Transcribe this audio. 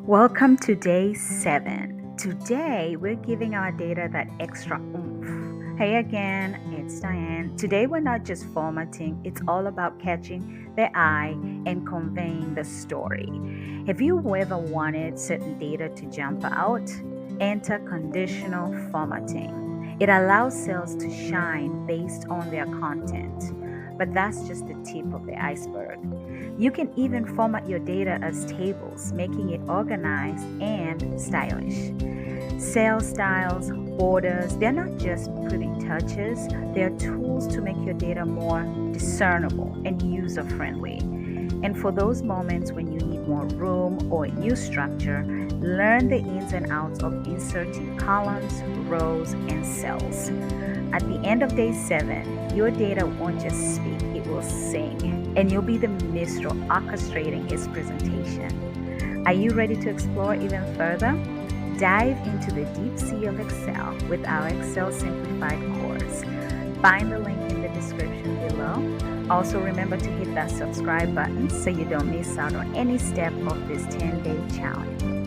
Welcome to day 7. Today, we're giving our data that extra oomph. Hey again, it's Diane. Today, we're not just formatting, it's all about catching the eye and conveying the story. Have you ever wanted certain data to jump out? Enter conditional formatting. It allows cells to shine based on their content, but that's just the tip of the iceberg. You can even format your data as tables, making it organized and stylish. Cell styles, borders, they're not just pretty touches, they're tools to make your data more discernible and user friendly. And for those moments when you need more room or a new structure, learn the ins and outs of inserting columns, rows, and cells. At the end of day 7, your data won't just speak, it will sing, and you'll be the minstrel orchestrating its presentation. Are you ready to explore even further? Dive into the deep sea of Excel with our Excel Simplified course. Find the link in the description below. Also, remember to hit that subscribe button so you don't miss out on any step of this 10-day challenge.